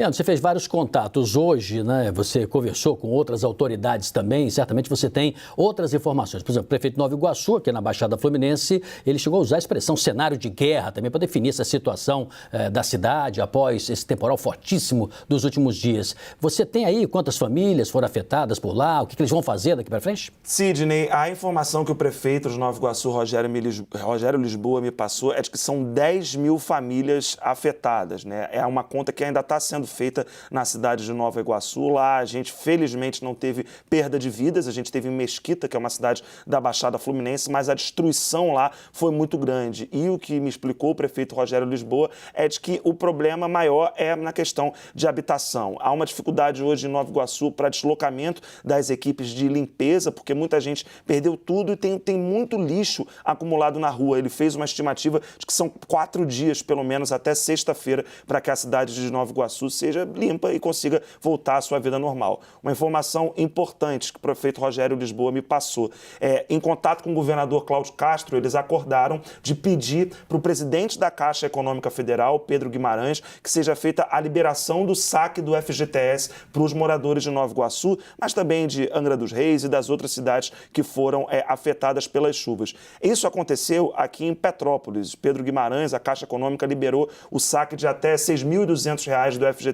Leandro, você fez vários contatos hoje, né? Você conversou com outras autoridades também, e certamente você tem outras informações. Por exemplo, o prefeito de Nova Iguaçu, aqui na Baixada Fluminense, ele chegou a usar a expressão cenário de guerra também para definir essa situação da cidade após esse temporal fortíssimo dos últimos dias. Você tem aí quantas famílias foram afetadas por lá? O que eles vão fazer daqui para frente? Sidney, a informação que o prefeito de Nova Iguaçu, Rogério Lisboa, me passou é de que são 10 mil famílias afetadas, né? É uma conta que ainda está sendo feita na cidade de Nova Iguaçu. Lá a gente, felizmente, não teve perda de vidas. A gente teve em Mesquita, que é uma cidade da Baixada Fluminense, mas a destruição lá foi muito grande. E o que me explicou o prefeito Rogério Lisboa é de que o problema maior é na questão de habitação. Há uma dificuldade hoje em Nova Iguaçu para deslocamento das equipes de limpeza, porque muita gente perdeu tudo e tem muito lixo acumulado na rua. Ele fez uma estimativa de que são 4 dias, pelo menos, até sexta-feira, para que a cidade de Nova Iguaçu seja limpa e consiga voltar à sua vida normal. Uma informação importante que o prefeito Rogério Lisboa me passou. Em contato com o governador Cláudio Castro, eles acordaram de pedir para o presidente da Caixa Econômica Federal, Pedro Guimarães, que seja feita a liberação do saque do FGTS para os moradores de Nova Iguaçu, mas também de Angra dos Reis e das outras cidades que foram afetadas pelas chuvas. Isso aconteceu aqui em Petrópolis. Pedro Guimarães, a Caixa Econômica, liberou o saque de até R$ 6.200 do FGTS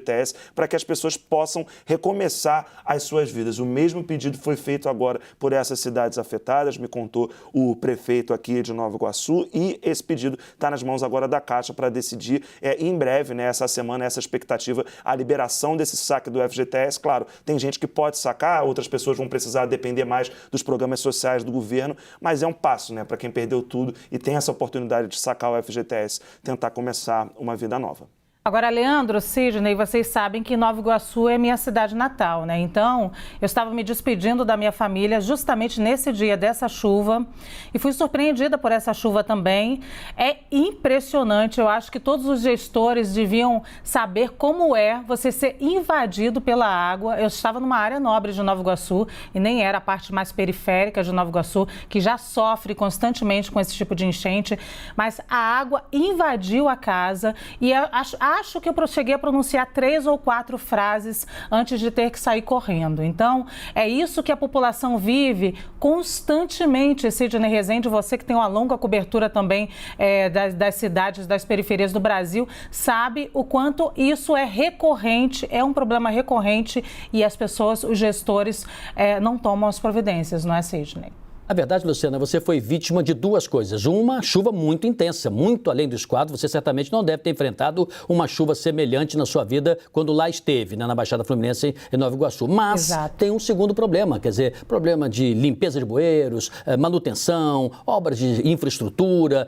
para que as pessoas possam recomeçar as suas vidas. O mesmo pedido foi feito agora por essas cidades afetadas, me contou o prefeito aqui de Nova Iguaçu, e esse pedido está nas mãos agora da Caixa para decidir em breve, né, essa semana, essa expectativa, a liberação desse saque do FGTS. Claro, tem gente que pode sacar, outras pessoas vão precisar depender mais dos programas sociais do governo, mas é um passo, né, para quem perdeu tudo e tem essa oportunidade de sacar o FGTS, tentar começar uma vida nova. Agora, Leandro, Sidney, vocês sabem que Nova Iguaçu é minha cidade natal, né? Então, eu estava me despedindo da minha família justamente nesse dia dessa chuva e fui surpreendida por essa chuva também. É impressionante, eu acho que todos os gestores deviam saber como é você ser invadido pela água. Eu estava numa área nobre de Nova Iguaçu e nem era a parte mais periférica de Nova Iguaçu, que já sofre constantemente com esse tipo de enchente, mas a água invadiu a casa e acho que eu cheguei a pronunciar 3 ou 4 frases antes de ter que sair correndo. Então, é isso que a população vive constantemente. Sidney Rezende, você que tem uma longa cobertura também das cidades, das periferias do Brasil, sabe o quanto isso é recorrente, é um problema recorrente e as pessoas, os gestores, não tomam as providências, não é, Sidney? Na verdade, Luciana, você foi vítima de 2 coisas. Uma, chuva muito intensa, muito além do esquadro. Você certamente não deve ter enfrentado uma chuva semelhante na sua vida quando lá esteve, né, na Baixada Fluminense, em Nova Iguaçu. Mas tem um segundo problema, quer dizer, problema de limpeza de bueiros, manutenção, obras de infraestrutura,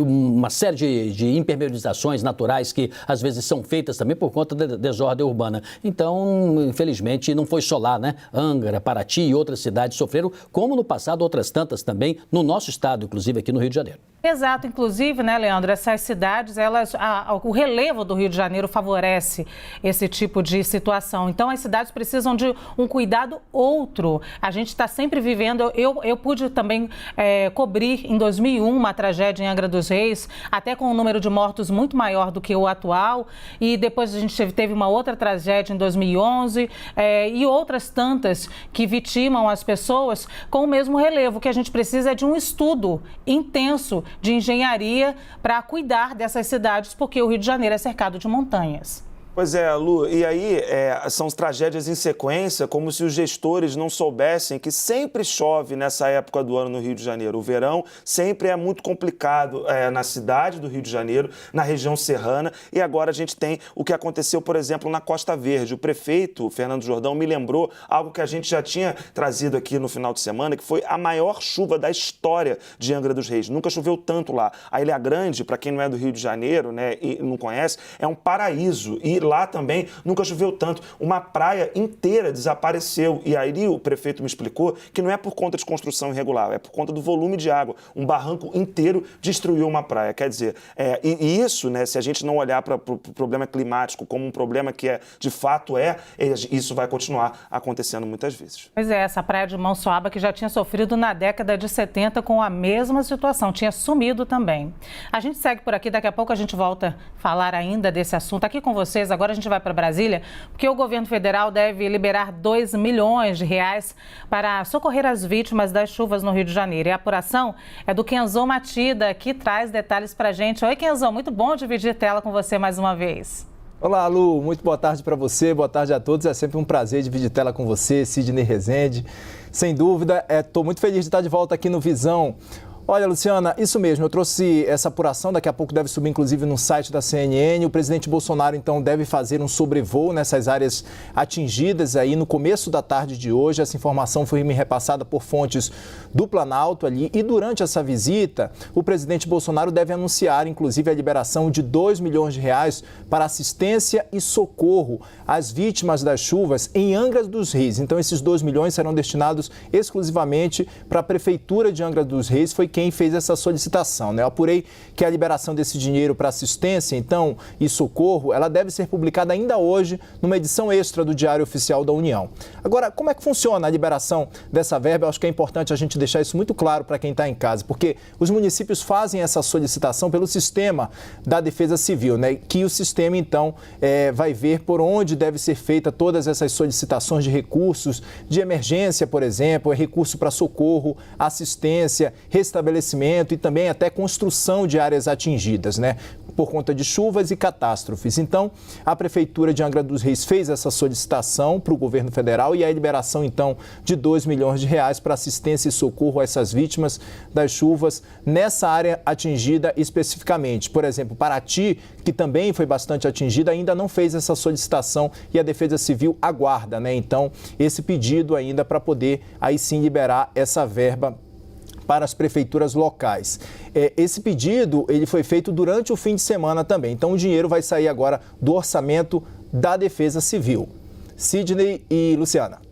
uma série de impermeabilizações naturais que às vezes são feitas também por conta da desordem urbana. Então, infelizmente, não foi só lá, né? Angra, Paraty e outras cidades sofreram, como no passado outras tantas também, no nosso estado, inclusive aqui no Rio de Janeiro. Exato, inclusive, né, Leandro, essas cidades, o relevo do Rio de Janeiro favorece esse tipo de situação. Então, as cidades precisam de um cuidado outro. A gente está sempre vivendo, eu pude também cobrir em 2001 uma tragédia em Angra dos Reis, até com um número de mortos muito maior do que o atual, e depois a gente teve uma outra tragédia em 2011 e outras tantas que vitimam as pessoas com o mesmo relevo. O que a gente precisa é de um estudo intenso de engenharia para cuidar dessas cidades, porque o Rio de Janeiro é cercado de montanhas. Pois é, Lu, e aí são tragédias em sequência, como se os gestores não soubessem que sempre chove nessa época do ano no Rio de Janeiro. O verão sempre é muito complicado na cidade do Rio de Janeiro, na região serrana, e agora a gente tem o que aconteceu, por exemplo, na Costa Verde. O prefeito, Fernando Jordão, me lembrou algo que a gente já tinha trazido aqui no final de semana, que foi a maior chuva da história de Angra dos Reis. Nunca choveu tanto lá. A Ilha Grande, para quem não é do Rio de Janeiro, né, e não conhece, é um paraíso. E lá também nunca choveu tanto. Uma praia inteira desapareceu. E aí o prefeito me explicou que não é por conta de construção irregular, é por conta do volume de água. Um barranco inteiro destruiu uma praia. Quer dizer, e isso, né, se a gente não olhar para o problema climático como um problema que de fato isso vai continuar acontecendo muitas vezes. Pois é, essa praia de Monsoaba que já tinha sofrido na década de 70 com a mesma situação, tinha sumido também. A gente segue por aqui, daqui a pouco a gente volta a falar ainda desse assunto aqui com vocês. agora a gente vai para Brasília, porque o governo federal deve liberar R$2 milhões para socorrer as vítimas das chuvas no Rio de Janeiro. E a apuração é do Kenzon Matida, que traz detalhes para a gente. Oi, Kenzon, muito bom dividir tela com você mais uma vez. Olá, Lu, muito boa tarde para você, boa tarde a todos. É sempre um prazer dividir tela com você, Sidney Rezende. Sem dúvida, estou muito feliz de estar de volta aqui no Visão. Olha, Luciana, isso mesmo, eu trouxe essa apuração, daqui a pouco deve subir inclusive no site da CNN. O presidente Bolsonaro, então, deve fazer um sobrevoo nessas áreas atingidas aí no começo da tarde de hoje. Essa informação foi me repassada por fontes do Planalto ali. E durante essa visita, o presidente Bolsonaro deve anunciar, inclusive, a liberação de R$2 milhões para assistência e socorro às vítimas das chuvas em Angra dos Reis. Então, esses R$2 milhões serão destinados exclusivamente para a Prefeitura de Angra dos Reis. Foi quem fez essa solicitação, né? Eu apurei que a liberação desse dinheiro para assistência, então, e socorro, ela deve ser publicada ainda hoje numa edição extra do Diário Oficial da União. Agora, como é que funciona a liberação dessa verba? Eu acho que é importante a gente deixar isso muito claro para quem está em casa, porque os municípios fazem essa solicitação pelo sistema da Defesa Civil, né? Que o sistema, então, vai ver por onde deve ser feita todas essas solicitações de recursos de emergência, por exemplo, recurso para socorro, assistência, estabelecimento e também até construção de áreas atingidas, né, por conta de chuvas e catástrofes. Então, a Prefeitura de Angra dos Reis fez essa solicitação para o governo federal e a liberação, então, de R$2 milhões para assistência e socorro a essas vítimas das chuvas nessa área atingida especificamente. Por exemplo, Paraty, que também foi bastante atingida, ainda não fez essa solicitação e a Defesa Civil aguarda, né, então, esse pedido ainda para poder, aí sim, liberar essa verba para as prefeituras locais. Esse pedido ele foi feito durante o fim de semana também. Então, o dinheiro vai sair agora do orçamento da Defesa Civil. Sidney e Luciana.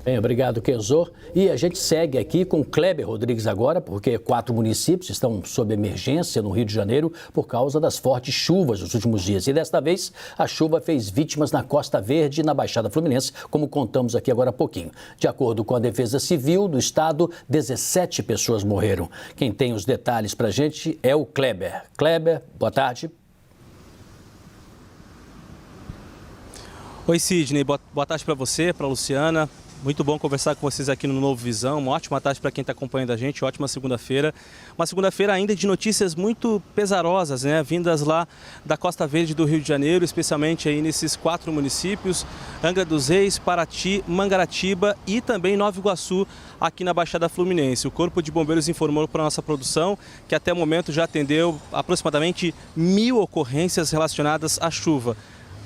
Bem, obrigado, Kenzon. E a gente segue aqui com Kleber Rodrigues agora, porque 4 municípios estão sob emergência no Rio de Janeiro por causa das fortes chuvas dos últimos dias. E desta vez, a chuva fez vítimas na Costa Verde e na Baixada Fluminense, como contamos aqui agora há pouquinho. De acordo com a Defesa Civil do Estado, 17 pessoas morreram. Quem tem os detalhes para a gente é o Kleber. Kleber, boa tarde. Oi, Sidney. Boa tarde para você, para a Luciana. Muito bom conversar com vocês aqui no Novo Visão. Uma ótima tarde para quem está acompanhando a gente, ótima segunda-feira. Uma segunda-feira ainda de notícias muito pesarosas, né? Vindas lá da Costa Verde do Rio de Janeiro, especialmente aí nesses 4 municípios, Angra dos Reis, Paraty, Mangaratiba e também Nova Iguaçu, aqui na Baixada Fluminense. O Corpo de Bombeiros informou para a nossa produção que até o momento já atendeu aproximadamente 1.000 ocorrências relacionadas à chuva.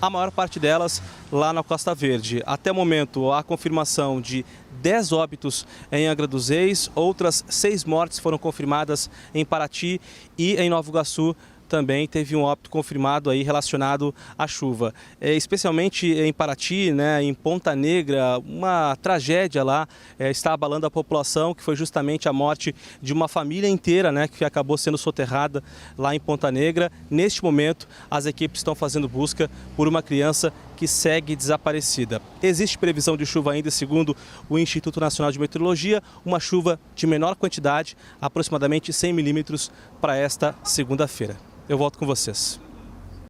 A maior parte delas lá na Costa Verde. Até o momento, há confirmação de 10 óbitos em Angra dos Reis, outras 6 mortes foram confirmadas em Paraty e em Nova Iguaçu. Também teve um óbito confirmado aí relacionado à chuva. Especialmente em Paraty, né, em Ponta Negra, uma tragédia lá está abalando a população, que foi justamente a morte de uma família inteira, né, que acabou sendo soterrada lá em Ponta Negra. Neste momento, as equipes estão fazendo busca por uma criança que segue desaparecida. Existe previsão de chuva ainda, segundo o Instituto Nacional de Meteorologia, uma chuva de menor quantidade, aproximadamente 100 milímetros para esta segunda-feira. Eu volto com vocês.